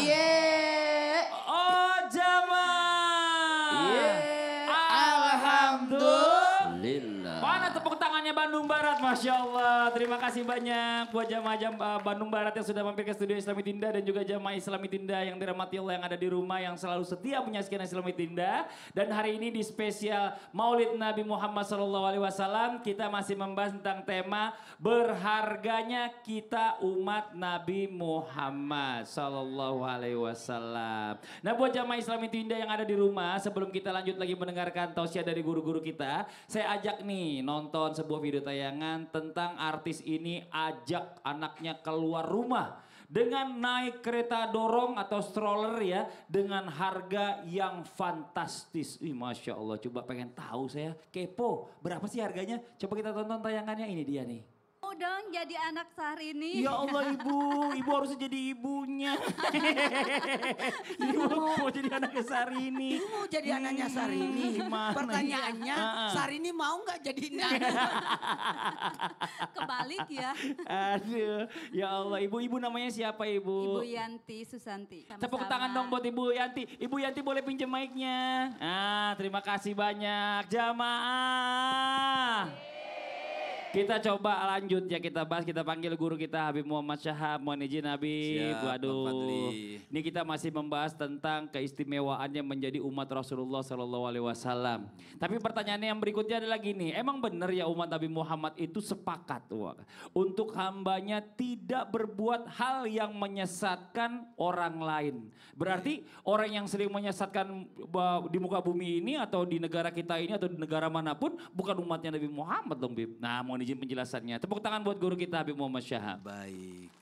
Iya. Oh jamaah. Iya. Alhamdulillah. Mana tepuk tangannya Bandung Barat, Masya Allah. Terima kasih banyak buat jamaah Bandung Barat yang sudah mampir ke studio Islami Tinda dan juga jamaah Islami Tinda yang dirahmati Allah yang ada di rumah yang selalu setia menyaksikan Islami Tinda. Dan hari ini di spesial Maulid Nabi Muhammad SAW kita masih membahas tentang tema berharganya kita umat Nabi Muhammad SAW. Nah buat jamaah Islami Tinda yang ada di rumah sebelum kita lanjut lagi mendengarkan tausiah dari guru-guru kita, saya ajak nih nonton sebuah video tayangan tentang artis ini ajak anaknya keluar rumah dengan naik kereta dorong atau stroller ya dengan harga yang fantastis. Masya Allah, coba pengen tahu saya, kepo berapa sih harganya? Coba kita tonton tayangannya, ini dia nih. Mau dong jadi anak Syahrini. Ya Allah ibu harusnya jadi ibunya. Ibu mau jadi anaknya Syahrini. Ibu mau jadi anaknya Syahrini. Pertanyaannya, Syahrini mau nggak jadi anak? Kebalik ya. Aduh, ya Allah ibu namanya siapa ibu? Ibu Yanti Susanti. Tepuk tangan dong buat Ibu Yanti. Ibu Yanti boleh pinjam mic-nya. Terima kasih banyak jamaah. Kita coba lanjut ya, kita bahas, kita panggil guru kita Habib Muhammad Syahab. Mohon izin Habib. Siap, Waduh. Ini kita masih membahas tentang keistimewaannya menjadi umat Rasulullah SAW. Tapi pertanyaannya yang berikutnya adalah gini, emang benar ya umat Nabi Muhammad itu sepakat untuk hambanya tidak berbuat hal yang menyesatkan orang lain. Berarti orang yang sering menyesatkan di muka bumi ini atau di negara kita ini atau di negara manapun bukan umatnya Nabi Muhammad dong Bib. Nah mohon izin penjelasannya. Tepuk tangan buat guru kita Habib Muhammad Syahab. Baik.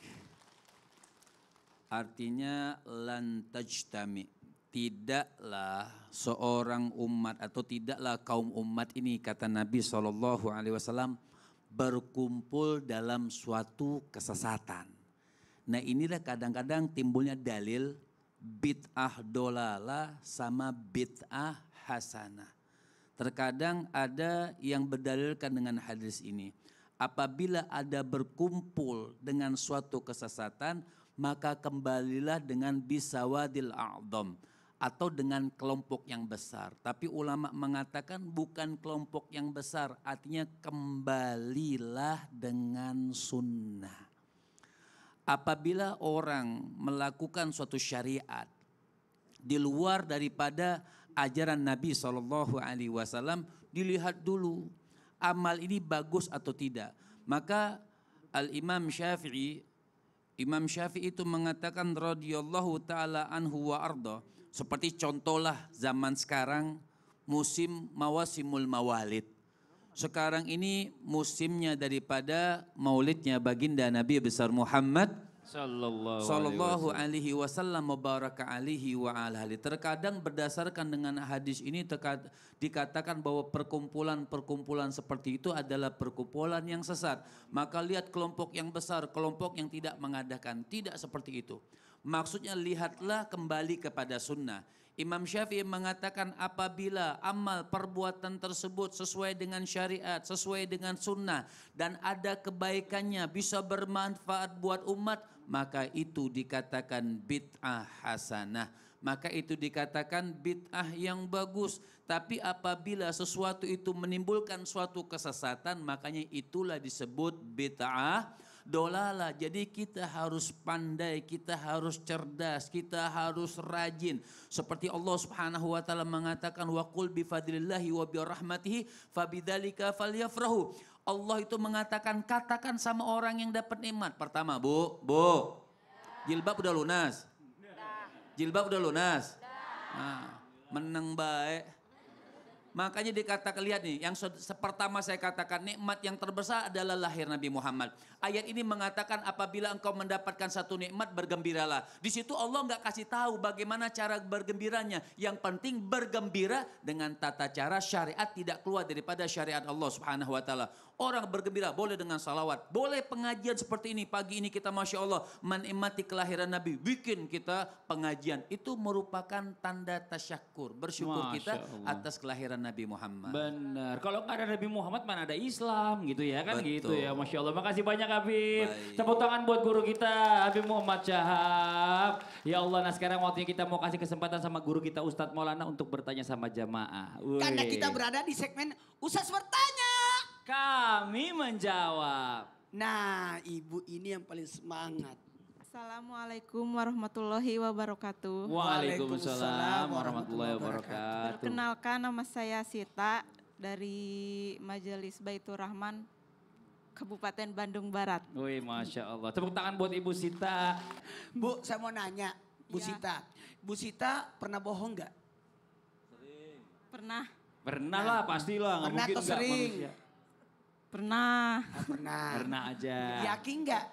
Artinya lan tajtami. Tidaklah seorang umat atau tidaklah kaum umat ini kata Nabi SAW berkumpul dalam suatu kesesatan. Nah inilah kadang-kadang timbulnya dalil bid'ah dolalah sama bid'ah hasanah. Terkadang ada yang berdalilkan dengan hadis ini. Apabila ada berkumpul dengan suatu kesesatan, maka kembalilah dengan bisawadil a'dham atau dengan kelompok yang besar. Tapi ulama mengatakan bukan kelompok yang besar, artinya kembalilah dengan sunnah. Apabila orang melakukan suatu syariat di luar daripada ajaran Nabi SAW, dilihat dulu amal ini bagus atau tidak. Maka Al-Imam Syafi'i itu mengatakan radhiyallahu ta'ala anhu wa arda. Seperti contohlah zaman sekarang musim mawasimul mawalid. Sekarang ini musimnya daripada maulidnya baginda Nabi besar Muhammad Sallallahu alaihi wasallam mubaraka alaihi wa alihi. Terkadang berdasarkan dengan hadis ini dikatakan bahwa perkumpulan-perkumpulan seperti itu adalah perkumpulan yang sesat. Maka lihat kelompok yang besar, kelompok yang tidak mengadakan. Tidak seperti itu. Maksudnya lihatlah kembali kepada sunnah. Imam Syafi'i mengatakan apabila amal perbuatan tersebut sesuai dengan syariat, sesuai dengan sunnah dan ada kebaikannya bisa bermanfaat buat umat, maka itu dikatakan bid'ah hasanah. Maka itu dikatakan bid'ah yang bagus. Tapi apabila sesuatu itu menimbulkan suatu kesesatan, makanya itulah disebut bid'ah dolalah. Jadi kita harus pandai, kita harus cerdas, kita harus rajin. Seperti Allah Subhanahu wa taala mengatakan wa qul bi fadlillahi wa bi rahmatihi fabidzalika falyafrahu. Allah itu mengatakan katakan sama orang yang dapat nikmat. Pertama, Bu. Jilbab udah lunas? Jilbab udah lunas? Nah, menang baik. Makanya dikatakan, lihat nih, yang pertama saya katakan nikmat yang terbesar adalah lahir Nabi Muhammad. Ayat ini mengatakan apabila engkau mendapatkan satu nikmat bergembiralah. Di situ Allah nggak kasih tahu bagaimana cara bergembiranya. Yang penting bergembira dengan tata cara syariat tidak keluar daripada syariat Allah Subhanahu wa taala. Orang bergembira boleh dengan salawat, boleh pengajian seperti ini. Pagi ini kita Masya Allah menikmati kelahiran Nabi, bikin kita pengajian. Itu merupakan tanda tasyakur, bersyukur kita atas kelahiran Nabi Muhammad. Benar. Kalau nggak ada Nabi Muhammad mana ada Islam gitu ya kan Betul. gitu ya. Masya Allah. Makasih banyak Habib. Baik. Tepuk tangan buat guru kita Habib Muhammad Syahab. Ya Allah, nah sekarang waktunya kita mau kasih kesempatan sama guru kita Ustadz Maulana untuk bertanya sama jamaah. Karena Wih. kita berada di segmen Ustaz bertanya. Kami menjawab. Nah, ibu ini yang paling semangat. Assalamualaikum warahmatullahi wabarakatuh. Waalaikumsalam warahmatullahi wabarakatuh. Perkenalkan, nama saya Sita dari Majelis Baitur Rahman, Kabupaten Bandung Barat. Wih, Masya Allah. Tepuk tangan buat Ibu Sita. Bu, saya mau nanya, Bu Iya. Sita. Bu Sita pernah bohong nggak? Pernah, Pernah lah, pastilah. Nggak Pernah mungkin atau nggak sering? manusia. pernah. Ah, pernah. Pernah aja. Yakin nggak?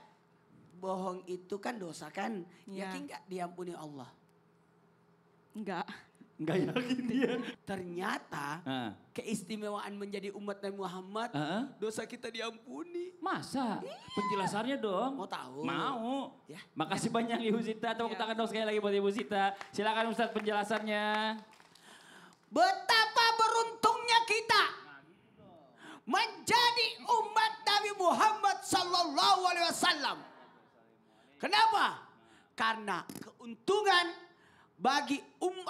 Bohong itu kan dosa kan? Iya. Yakin nggak diampuni Allah? Enggak. Nggak yakin dia. Ternyata Ah. keistimewaan menjadi umat Nabi Muhammad, Ah. dosa kita diampuni. Masa? Penjelasannya dong. Mau tahu? Mau. Ya. Makasih banyak Ibu Sita. Tepuk Iya. tangan dong sekali lagi buat Ibu Sita. Silakan Ustadz penjelasannya. Betapa beruntungnya kita menjadi umat Nabi Muhammad sallallahu alaihi wasallam. Kenapa? Karena keuntungan bagi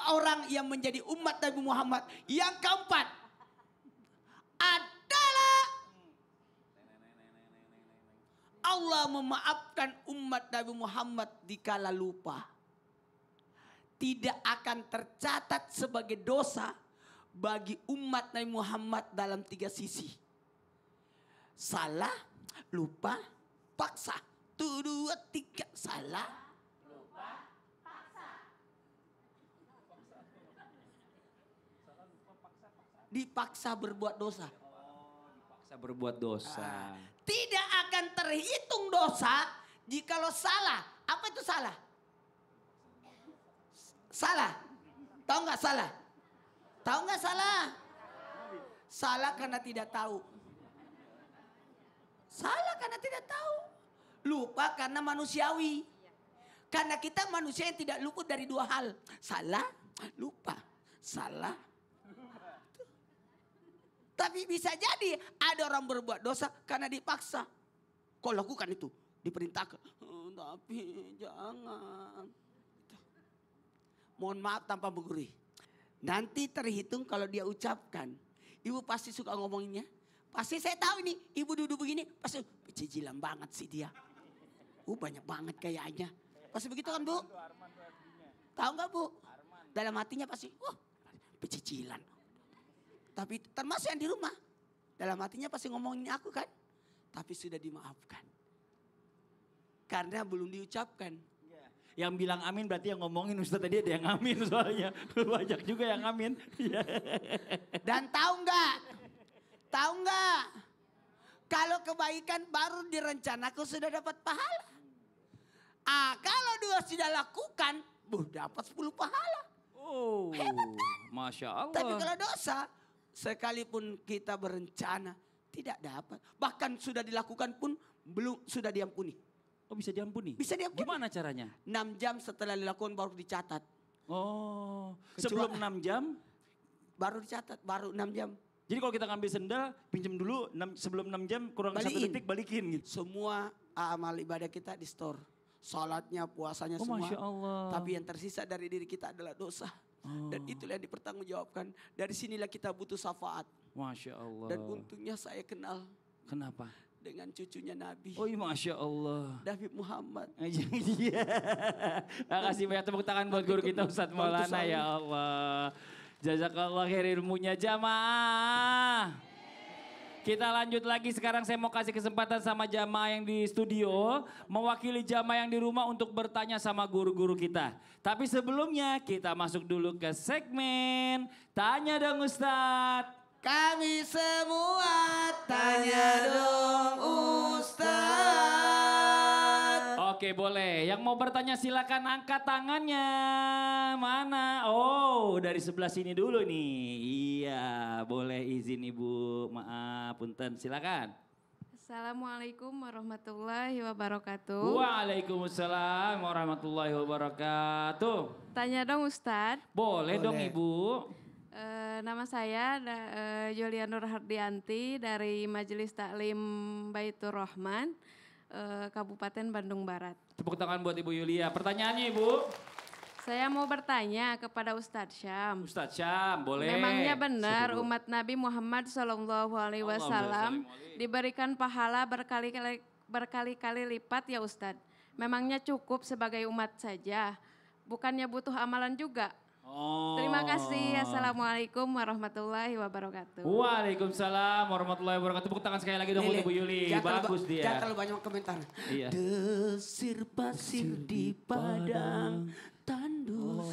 orang yang menjadi umat Nabi Muhammad yang keempat adalah Allah memaafkan umat Nabi Muhammad dikala lupa. Tidak akan tercatat sebagai dosa bagi umat Nabi Muhammad dalam 3 sisi. Salah, lupa, paksa. 1, 2, 3, salah. Lupa, paksa. Dipaksa berbuat dosa. Paksa berbuat dosa. Tidak akan terhitung dosa jikalau salah. Apa itu salah? Salah. Tahu nggak salah? Tahu nggak salah? Salah karena tidak tahu. Salah karena tidak tahu. Lupa karena manusiawi. Karena kita manusia yang tidak luput dari 2 hal. Salah, lupa. Salah. Tapi bisa jadi ada orang berbuat dosa karena dipaksa. Kau lakukan itu, diperintahkan. Tapi jangan. Mohon maaf tanpa menggurui. Nanti terhitung kalau dia ucapkan. Ibu pasti suka ngomonginnya. Pasti saya tahu ini, ibu duduk begini. Pasti cicilan banget sih dia. Banyak banget kayaknya. Pasti begitu kan Bu? Tahu nggak Bu? Dalam hatinya pasti, pecicilan. Tapi termasuk yang di rumah. Dalam hatinya pasti ngomongin aku kan. Tapi sudah dimaafkan. Karena belum diucapkan. Yang bilang amin berarti yang ngomongin Ustadz tadi ada yang amin soalnya. Banyak juga yang amin. Dan tahu nggak? Tahu nggak? Kalau kebaikan baru direncanakan sudah dapat pahala. Kalau 2 sudah lakukan, dapat 10 pahala. Oh, Hebat kan? Masya Allah. Tapi kalau dosa, sekalipun kita berencana, tidak dapat. Bahkan sudah dilakukan pun belum sudah diampuni. Oh, bisa diampuni? Bisa diampuni. Gimana caranya? 6 jam setelah dilakukan baru dicatat. Oh, Kecuali- sebelum 6 jam. Baru dicatat, baru 6 jam. Jadi kalau kita ngambil sendal, pinjam dulu sebelum 6 jam kurang 1 Balikin. detik balikin gitu. Semua amal ibadah kita di store. Salatnya, puasanya Oh, semua. Masya Allah. Tapi yang tersisa dari diri kita adalah dosa. Dan itulah yang dipertanggungjawabkan. Dari sinilah kita butuh syafaat. Masya Allah. Dan untungnya saya kenal Kenapa? dengan cucunya Nabi. Oh, iya, Masya Allah. Nabi Muhammad. Iya. Makasih banyak tepuk tangan buat guru kita Ustadz Maulana ya Allah. Jazakallah khair ilmunya jamaah. Kita lanjut lagi, sekarang saya mau kasih kesempatan sama jamaah yang di studio. Mewakili jamaah yang di rumah untuk bertanya sama guru-guru kita. Tapi sebelumnya kita masuk dulu ke segmen Tanya Dong Ustadz. Kami semua tanya dong Ustaz. Oke boleh, yang mau bertanya silakan angkat tangannya. Mana? Oh dari sebelah sini dulu nih. Iya boleh izin Ibu, maaf punten silakan. Assalamualaikum warahmatullahi wabarakatuh. Waalaikumsalam warahmatullahi wabarakatuh. Tanya dong Ustadz, Boleh dong Boleh. Ibu. Nama saya Yulia Nur Hardianti dari Majelis Taklim Baitur Rahman, Kabupaten Bandung Barat. Tepuk tangan buat Ibu Yulia. Pertanyaannya Ibu. Saya mau bertanya kepada Ustadz Syam. Ustadz Syam, boleh. Memangnya benar umat Nabi Muhammad SAW diberikan pahala berkali-kali lipat ya Ustadz? Memangnya cukup sebagai umat saja? Bukannya butuh amalan juga? Oh. Terima kasih. Assalamualaikum warahmatullahi wabarakatuh. Waalaikumsalam warahmatullahi wabarakatuh. Tepuk tangan sekali lagi dong buat Ibu Yuli. Bagus dia. Jangan terlalu banyak komentar. Iya. Desir pasir di padang tandus.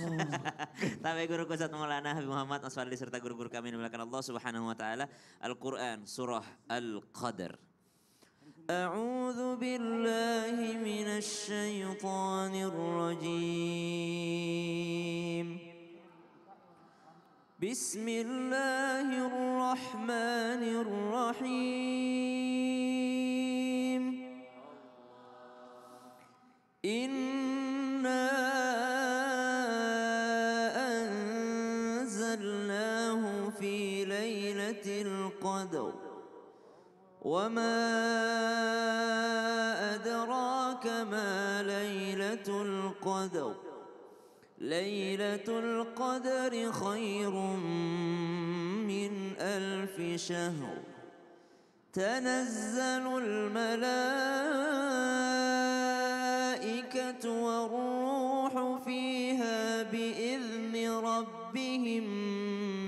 Sampai guru Ustaz Maulana Habib Muhammad Aswali serta guru-guru kami yang dimuliakan Allah Subhanahu wa taala. Al-Qur'an surah Al-Qadar. A'udzu billahi minasy syaithanir rajim. Bismillahirrahmanirrahim. Inna anzalnahu fi lailatul qadar. Wa ma adraka ma lailatul qadar. ليلة القدر خير من ألف شهر تنزل الملائكة والروح فيها بإذن ربهم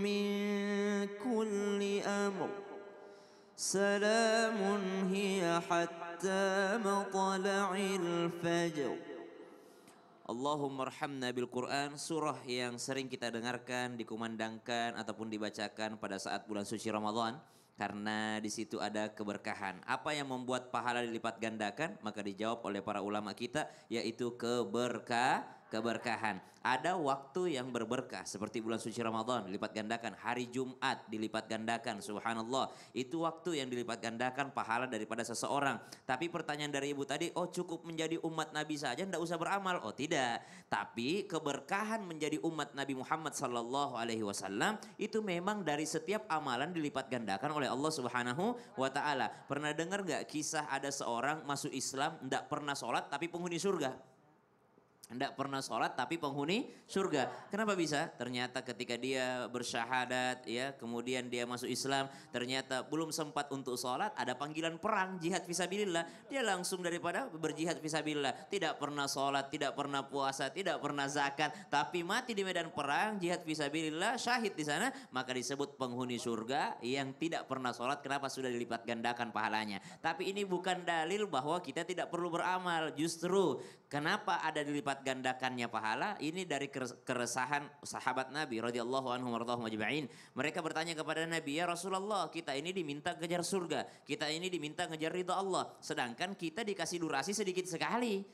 من كل أمر سلام هي حتى مطلع الفجر. Allahumma arhamna bil Quran, surah yang sering kita dengarkan, dikumandangkan ataupun dibacakan pada saat bulan suci Ramadan. Karena di situ ada keberkahan. Apa yang membuat pahala dilipat gandakan? Maka dijawab oleh para ulama kita, yaitu keberkahan. Ada waktu yang berberkah seperti bulan suci Ramadan dilipat gandakan, hari Jumat dilipat gandakan, subhanallah. Itu waktu yang dilipat gandakan pahala daripada seseorang. Tapi pertanyaan dari Ibu tadi, oh cukup menjadi umat Nabi saja enggak usah beramal. Oh tidak. Tapi keberkahan menjadi umat Nabi Muhammad sallallahu alaihi wasallam itu memang dari setiap amalan dilipat gandakan oleh Allah Subhanahu wa taala. Pernah dengar enggak kisah ada seorang masuk Islam enggak pernah sholat tapi penghuni surga? Tidak pernah sholat tapi penghuni surga. Kenapa bisa? Ternyata ketika dia bersyahadat ya, kemudian dia masuk Islam, ternyata belum sempat untuk sholat, ada panggilan perang, jihad fisabilillah. Dia langsung daripada berjihad fisabilillah. Tidak pernah sholat, tidak pernah puasa, tidak pernah zakat, tapi mati di medan perang, jihad fisabilillah, syahid di sana, maka disebut penghuni surga yang tidak pernah sholat. Kenapa? Sudah dilipat gandakan pahalanya. Tapi ini bukan dalil bahwa kita tidak perlu beramal. Justru kenapa ada dilipat gandakannya pahala? Ini dari keresahan sahabat Nabi radhiyallahu anhum warḍahum ajma'in. Mereka bertanya kepada Nabi, ya Rasulullah, kita ini diminta kejar surga, kita ini diminta ngejar ridha Allah, sedangkan kita dikasih durasi sedikit sekali.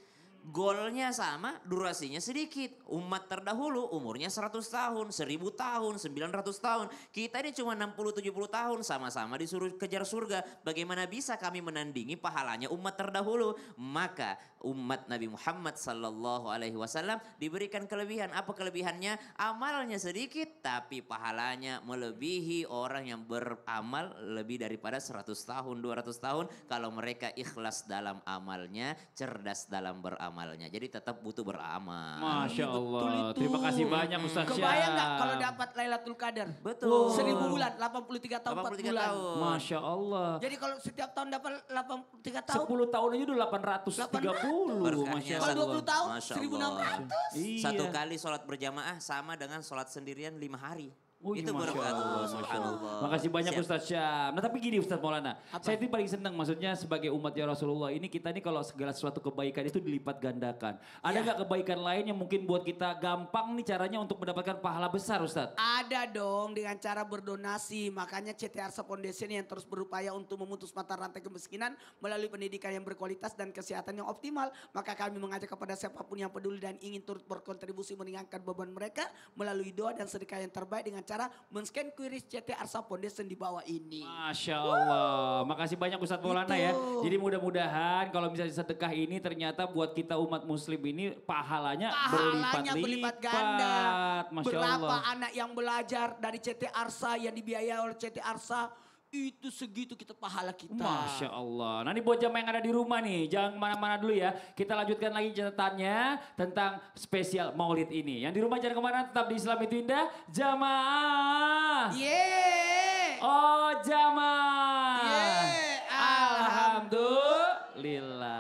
Golnya sama, durasinya sedikit. Umat terdahulu umurnya 100 tahun, 1000 tahun, 900 tahun. Kita ini cuma 60-70 tahun, sama-sama disuruh kejar surga. Bagaimana bisa kami menandingi pahalanya umat terdahulu? Maka umat Nabi Muhammad sallallahu alaihi wasallam diberikan kelebihan. Apa kelebihannya? Amalnya sedikit tapi pahalanya melebihi orang yang beramal lebih daripada 100 tahun, 200 tahun. Kalau mereka ikhlas dalam amalnya, cerdas dalam beramalnya. Jadi tetap butuh beramal. Masya Allah. Betul itu. Terima kasih banyak Ustaz Syam. Kebayang gak kalau dapat Lailatul Qadar? Betul. 1000 bulan, 83 tahun, 4 83 bulan. tahun. Masya Allah. Jadi kalau setiap tahun dapat 83 tahun, 10 tahun aja udah 830. Berkahnya Masya kalau Allah. 20 tahun Masya 1600. Iya. Satu kali sholat berjamaah sama dengan sholat sendirian 5 hari. Oh, Itu Masya berkat Allah, Allah, Masya subhanallah. Allah. Makasih banyak Siap. Ustaz Syam. Nah tapi gini Ustaz Maulana, saya itu paling senang maksudnya sebagai umatnya Rasulullah ini kita ini kalau segala sesuatu kebaikan itu dilipat gandakan. Ada nggak kebaikan lain yang mungkin buat kita gampang nih caranya untuk mendapatkan pahala besar Ustaz? Ada dong dengan cara berdonasi. Makanya CT Arsa Foundation yang terus berupaya untuk memutus mata rantai kemiskinan melalui pendidikan yang berkualitas dan kesehatan yang optimal. Maka kami mengajak kepada siapapun yang peduli dan ingin turut berkontribusi meringankan beban mereka melalui doa dan sedekah yang terbaik dengan cara cara men-scan kuris CT Arsa Foundation di bawah ini. Masya Allah. Makasih banyak Ustadz Maulana ya. Gitu. Jadi mudah-mudahan kalau misalnya sedekah ini ternyata buat kita umat muslim ini pahalanya berlipat ganda. Masya Berapa Allah. anak yang belajar dari CT Arsa yang dibiayai oleh CT Arsa itu segitu kita pahala kita. Masya Allah. Nah ini buat jamaah yang ada di rumah nih, jangan kemana-mana dulu ya. Kita lanjutkan lagi catatannya tentang spesial maulid ini. Yang di rumah jangan kemana, tetap di Islam itu Indah. Jamaah. Yeay. Oh jamaah. Yeay. Alhamdulillah.